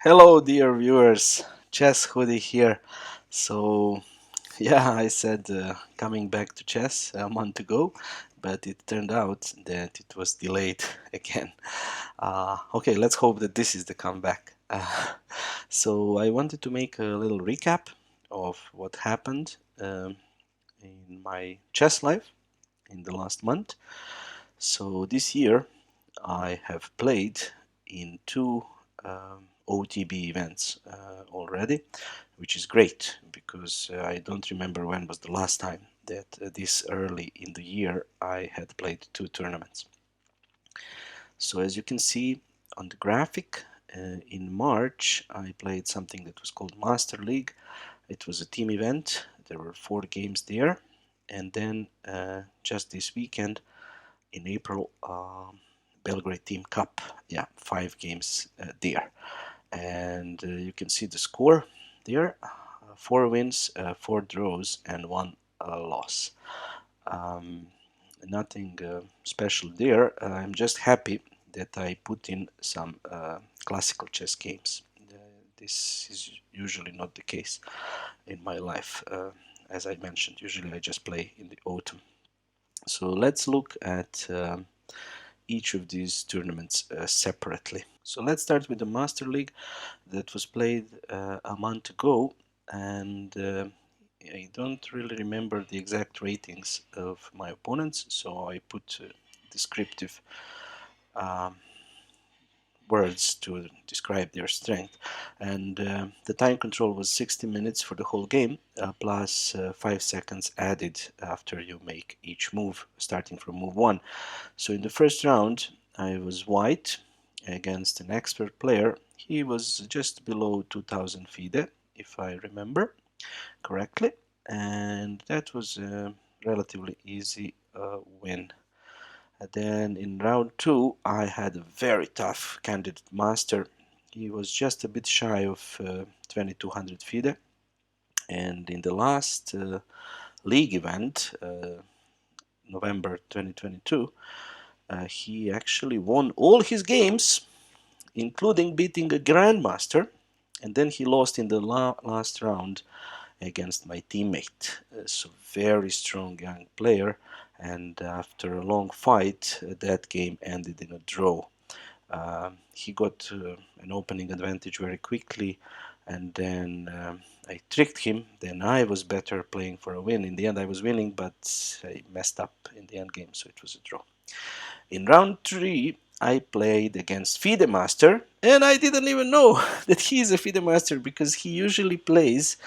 Hello, dear viewers. Chess Hoodie here. So, yeah, I said coming back to chess a month ago, but it turned out that it was delayed again. Okay, let's hope that this is the comeback. So, I wanted to make a little recap of what happened in my chess life in the last month. So, this year I have played in two OTB events already, which is great because I don't remember when was the last time that this early in the year I had played two tournaments. So as you can see on the graphic, in March I played something that was called Master League. It was a team event. There were 4 games there, and then just this weekend in April, Belgrade Team Cup. Yeah, 5 games there, and you can see the score there: 4 wins, 4 draws, and 1 loss. Um, Nothing special there. I'm just happy that I put in some classical chess games. This is usually not the case in my life. As I mentioned, usually I just play in the autumn. So let's look at each of these tournaments separately. So let's start with the Master League that was played a month ago, and I don't really remember the exact ratings of my opponents, so I put descriptive um, words to describe their strength. And the time control was 60 minutes for the whole game, plus 5 seconds added after you make each move, starting from move 1. So in the first round, I was white against an expert player. He was just below 2000 FIDE, if I remember correctly, and that was a relatively easy win. And then in round 2, I had a very tough candidate master. He was just a bit shy of 2200 FIDE, and in the last league event, November 2022, he actually won all his games, including beating a grandmaster, and then he lost in the last round against my teammate. So very strong young player, and after a long fight, that game ended in a draw. He got an opening advantage very quickly, and then I tricked him. Then I was better playing for a win. In the end, I was winning, but I messed up in the end game, so it was a draw. In round 3, I played against FIDE Master, and I didn't even know that he is a FIDE Master because he usually plays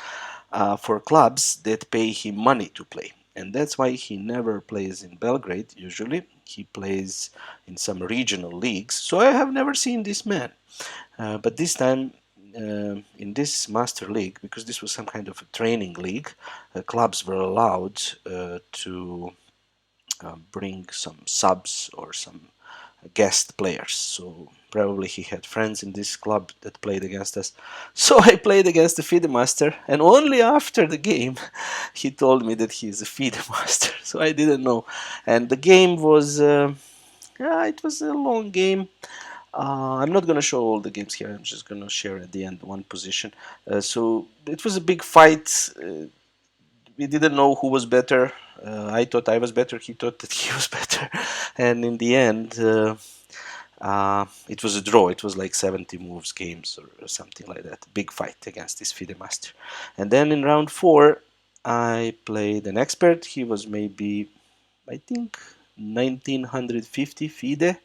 for clubs that pay him money to play. And that's why he never plays in Belgrade, usually. He plays in some regional leagues. So I have never seen this man. But this time, in this Master League, because this was some kind of a training league, clubs were allowed to bring some subs or some guest players. So probably he had friends in this club that played against us. So I played against the FIDE master, and only after the game he told me that he is a FIDE master. So I didn't know. And the game was, yeah, it was a long game. I'm not going to show all the games here. I'm just going to share at the end one position. So it was a big fight. We didn't know who was better. I thought I was better. He thought that he was better. And in the end, it was a draw. It was like 70 moves games or something like that. Big fight against this FIDE master. And then in round 4, I played an expert. He was maybe, I think, 1950 FIDE.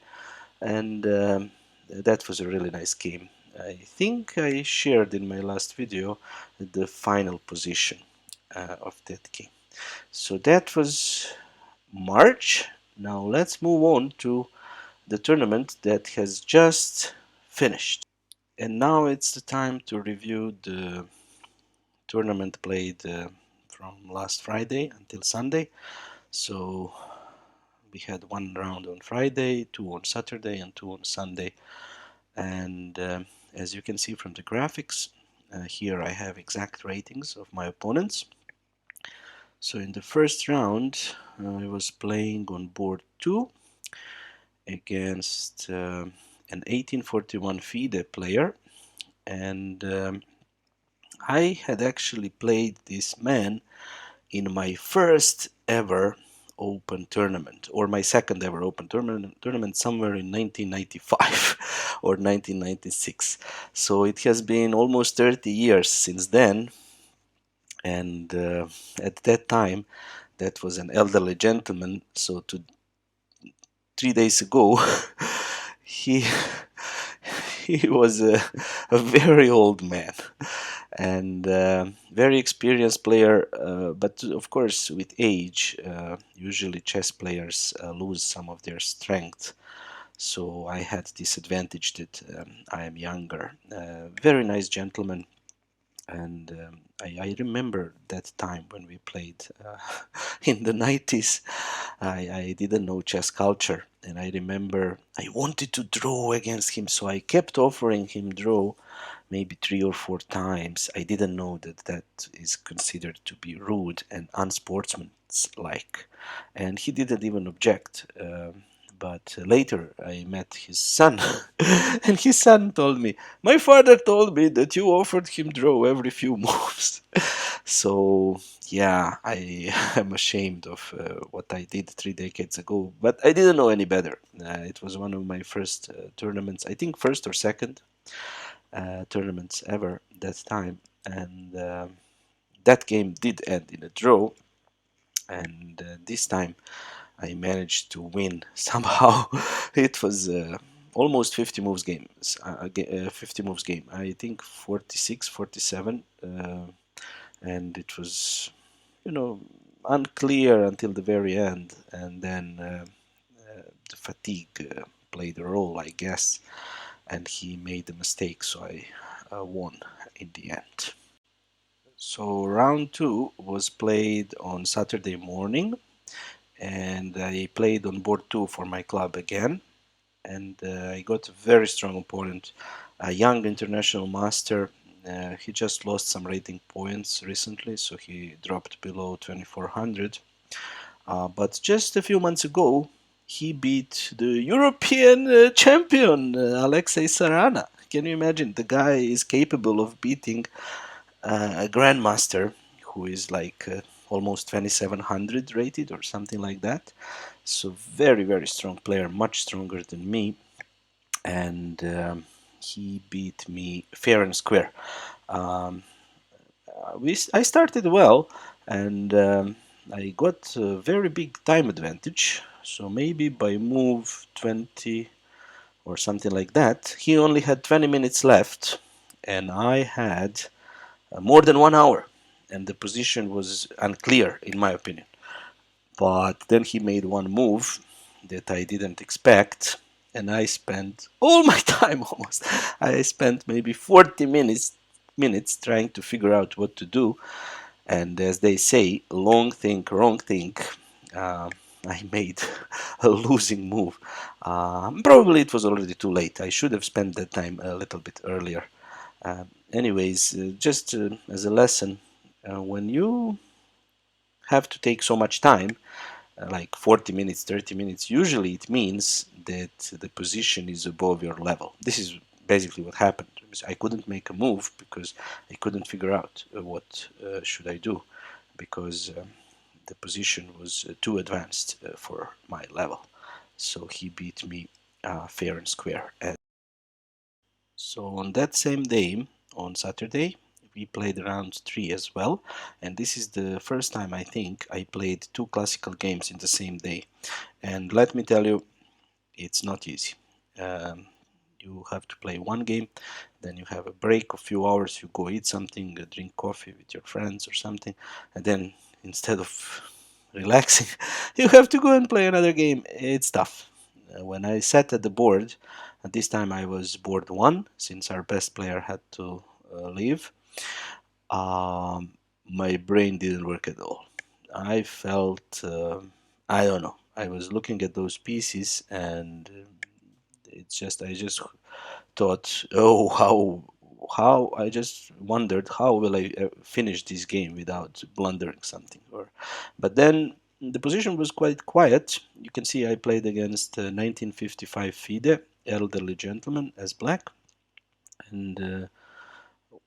And that was a really nice game. I think I shared in my last video the final position of that game. So that was March. Now let's move on to the tournament that has just finished. And now it's the time to review the tournament played from last Friday until Sunday. So we had 1 round on Friday, 2 on Saturday, and 2 on Sunday. And as you can see from the graphics, here I have exact ratings of my opponents. So in the first round, I was playing on board 2 against an 1841 FIDE player. and I had actually played this man in my first ever open tournament, or my second ever open tournament somewhere in 1995 or 1996. So it has been almost 30 years since then, and at that time that was an elderly gentleman. So to 3 days ago, he he was a very old man and very experienced player, but of course with age usually chess players lose some of their strength, so I had this advantage that I am younger. Very nice gentleman, and I remember that time when we played in the 90s. I didn't know chess culture, and I remember I wanted to draw against him, so I kept offering him draw maybe 3 or 4 times. I didn't know that that is considered to be rude and unsportsmanlike, and he didn't even object. But later I met his son, and his son told me, "My father told me that you offered him draw every few moves." So, yeah, I am ashamed of what I did 3 decades ago, but I didn't know any better. It was one of my first tournaments, I think first or second tournaments ever that time, and that game did end in a draw. And this time I managed to win somehow. It was almost 50 moves games, 50 moves game. I think 46, 47, and it was, you know, unclear until the very end, and then the fatigue played a role, I guess, and he made a mistake, so I won in the end. So round two was played on Saturday morning, and I played on board two for my club again, and I got a very strong opponent, a young international master. He just lost some rating points recently, so he dropped below 2400. But just a few months ago, he beat the European champion, Alexei Sarana. Can you imagine? The guy is capable of beating a grandmaster who is like almost 2700 rated or something like that. So very, very strong player, much stronger than me. And he beat me fair and square. Um, I started well, and I got a very big time advantage. So maybe by move 20 or something like that, he only had 20 minutes left, and I had more than 1 hour, and the position was unclear in my opinion. But then he made one move that I didn't expect, and I spent all my time almost. I spent maybe 40 minutes trying to figure out what to do. And as they say, long think, wrong think. I made a losing move. Probably it was already too late. I should have spent that time a little bit earlier. Anyways, just as a lesson, when you have to take so much time, like 40 minutes, 30 minutes, usually it means that the position is above your level. This is basically what happened. I couldn't make a move because I couldn't figure out what should I do, because the position was too advanced for my level. So he beat me fair and square. And so on that same day, on Saturday, we played round three as well, and this is the first time I think I played two classical games in the same day. And let me tell you, it's not easy. Um, you have to play one game, then you have a break of a few hours, you go eat something, drink coffee with your friends or something, and then instead of relaxing, you have to go and play another game. It's tough. When I sat at the board, and this time I was board one, since our best player had to leave, um, my brain didn't work at all. I felt, I don't know, I was looking at those pieces, and I just thought, oh, how, I just wondered how will I finish this game without blundering something. But then the position was quite quiet. You can see I played against 1955 FIDE, elderly gentleman as black, and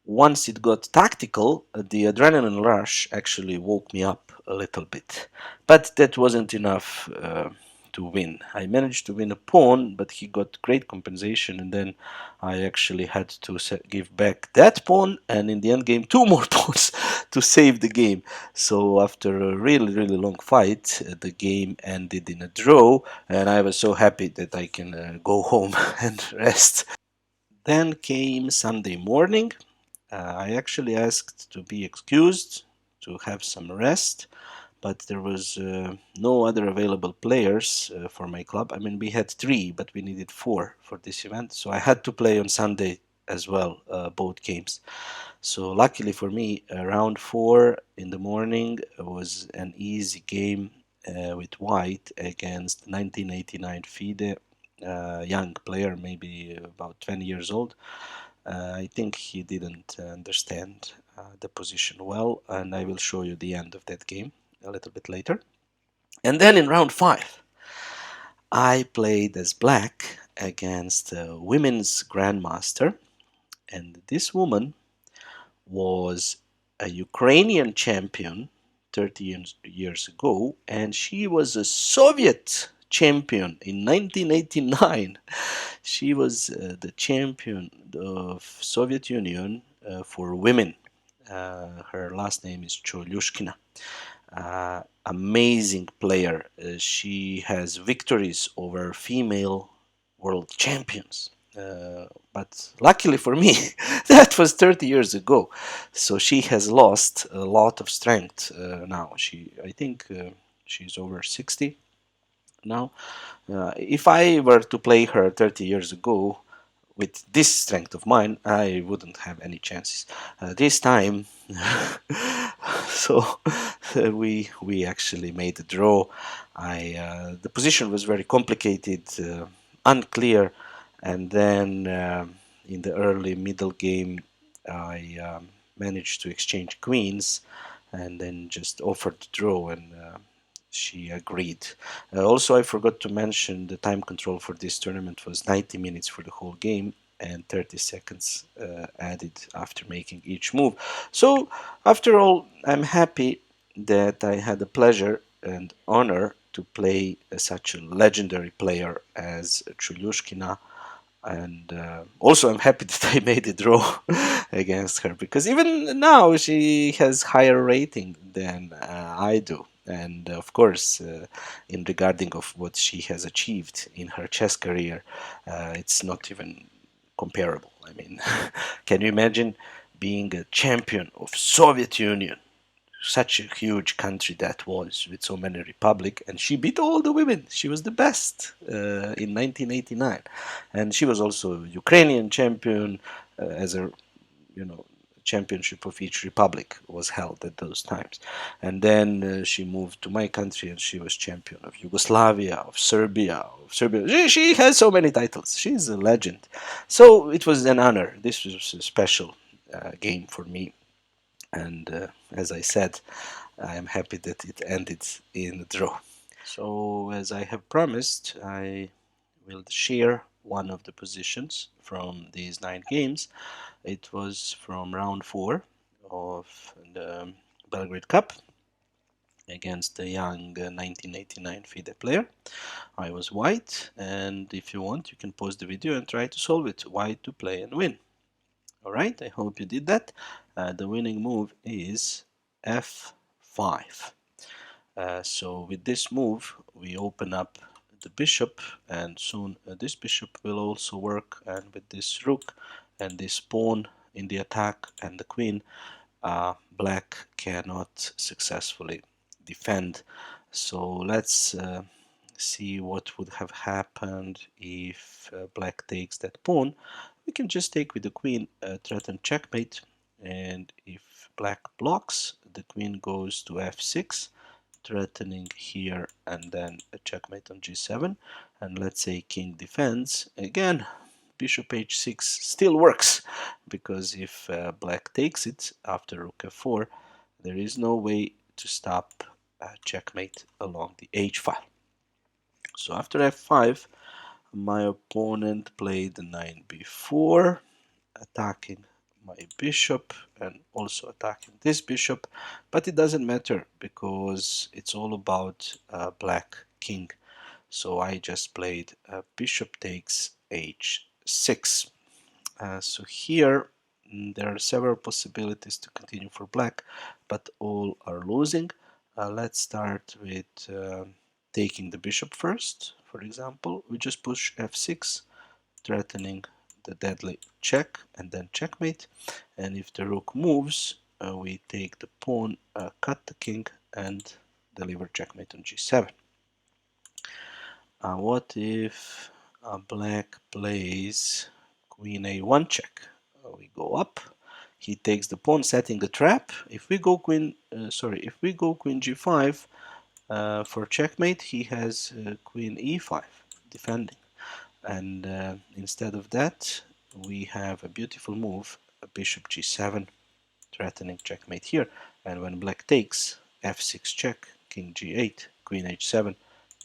Once it got tactical, the adrenaline rush actually woke me up a little bit. But that wasn't enough to win. I managed to win a pawn, but he got great compensation, and then I actually had to give back that pawn, and in the end game, two more pawns to save the game. So after a really, really long fight, the game ended in a draw, and I was so happy that I can go home and rest. Then came Sunday morning. I actually asked to be excused to have some rest, but there was no other available players for my club. I mean, we had three, but we needed four for this event, so I had to play on Sunday as well, both games. So luckily for me, round four in the morning was an easy game with White against 1989 FIDE, young player, maybe about 20 years old. I think he didn't understand the position well, and I will show you the end of that game a little bit later. And then in round five, I played as black against a women's grandmaster, and this woman was a Ukrainian champion 30 years ago, and she was a Soviet champion in 1989. She was the champion of Soviet Union for women. Her last name is Cholushkina. Amazing player. She has victories over female world champions. But luckily for me, that was 30 years ago. So she has lost a lot of strength now. I think, she's over 60 now. If I were to play her 30 years ago, with this strength of mine, I wouldn't have any chances. This time, so we actually made a draw. The position was very complicated, unclear, and then in the early middle game, I managed to exchange queens, and then just offered to draw, and she agreed. Also, I forgot to mention the time control for this tournament was 90 minutes for the whole game and 30 seconds added after making each move. So, after all, I'm happy that I had the pleasure and honor to play such a legendary player as Chulushkina, and also I'm happy that I made a draw against her, because even now she has higher rating than I do, and of course in regarding of what she has achieved in her chess career, it's not even comparable. I mean, can you imagine being a champion of Soviet Union, such a huge country that was, with so many republic, and she beat all the women. She was the best in 1989, and she was also Ukrainian champion, as a, you know, championship of each republic was held at those times. And then she moved to my country, and she was champion of Yugoslavia, of Serbia, she has so many titles. She's a legend. So it was an honor. This was a special game for me, and as I said, I am happy that it ended in a draw. So, as I have promised, I will share one of the positions from these 9 games. It was from round 4 of the Belgrade Cup against the young 1989 FIDE player. I was white, and if you want, you can pause the video and try to solve it. White to play and win. Alright, I hope you did that. The winning move is f5. So with this move, we open up the bishop, and soon this bishop will also work, and with this rook and this pawn in the attack and the queen, black cannot successfully defend. So let's see what would have happened if black takes that pawn. We can just take with the queen, threaten checkmate, and if black blocks, the queen goes to f6, threatening here, and then a checkmate on g7. And let's say king defends. Again, bishop h6 still works, because if black takes it after rook f4, there is no way to stop checkmate along the h file. So after f5, my opponent played the 9b4, attacking my bishop and also attacking this bishop, but it doesn't matter because it's all about black king. So I just played bishop takes h6. So here there are several possibilities to continue for black, but all are losing. Let's start with taking the bishop first. For example, we just push f6, threatening the deadly check, and then checkmate. And if the rook moves, we take the pawn, cut the king, and deliver checkmate on g7. What if black plays queen a1 check? We go up. He takes the pawn, setting the trap. If we go queen g5 for checkmate, he has queen e5 defending. And instead of that, we have a beautiful move, a bishop g7, threatening checkmate here. And when black takes, f6 check, king g8, queen h7,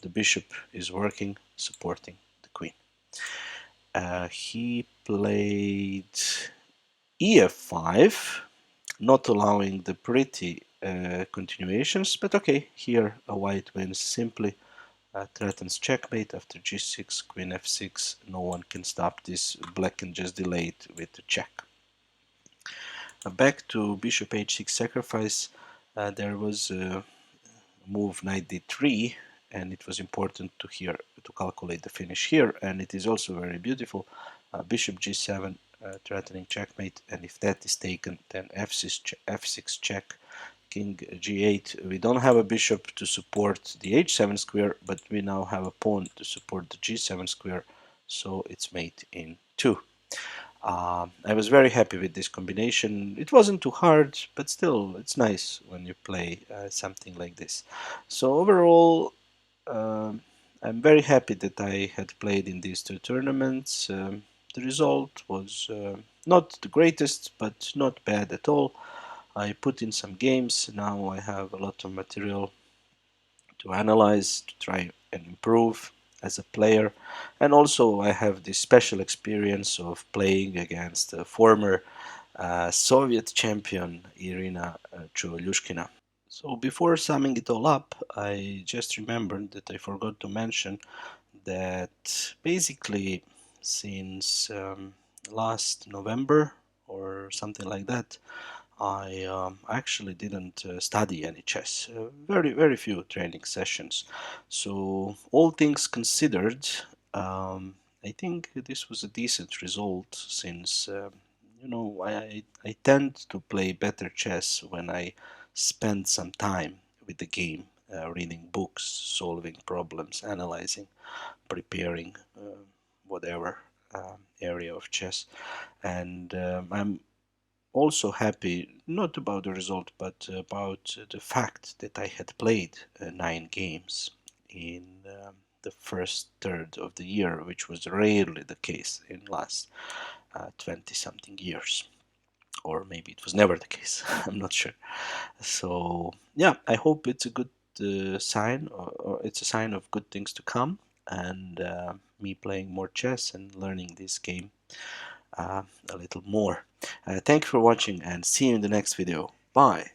the bishop is working, supporting the queen. He played ef5, not allowing the pretty continuations, but okay, here a white wins simply. Threatens checkmate after g6, queen f6. No one can stop this. Black can just delay it with the check. Back to bishop h6 sacrifice. There was a move knight d3, and it was important to calculate the finish here, and it is also very beautiful. Bishop g7 threatening checkmate, and if that is taken, then f6 check, king g8. We don't have a bishop to support the h7 square, but we now have a pawn to support the g7 square, so it's mate in 2. I was very happy with this combination. It wasn't too hard, but still, it's nice when you play something like this. So overall, I'm very happy that I had played in these two tournaments. The result was not the greatest, but not bad at all. I put in some games. Now I have a lot of material to analyze, to try and improve as a player. And also I have this special experience of playing against a former Soviet champion, Irina Chuvelyushkina. So before summing it all up, I just remembered that I forgot to mention that basically since last November or something like that, I actually didn't study any chess. Very few training sessions. So all things considered, I think this was a decent result since I tend to play better chess when I spend some time with the game, reading books, solving problems, analyzing, preparing whatever area of chess, and I'm also happy not about the result but about the fact that I had played 9 games in the first third of the year, which was rarely the case in last 20 something years, or maybe it was never the case. I'm not sure. So yeah, I hope it's a good sign, or it's a sign of good things to come, and me playing more chess and learning this game a little more. Thank you for watching, and see you in the next video. Bye.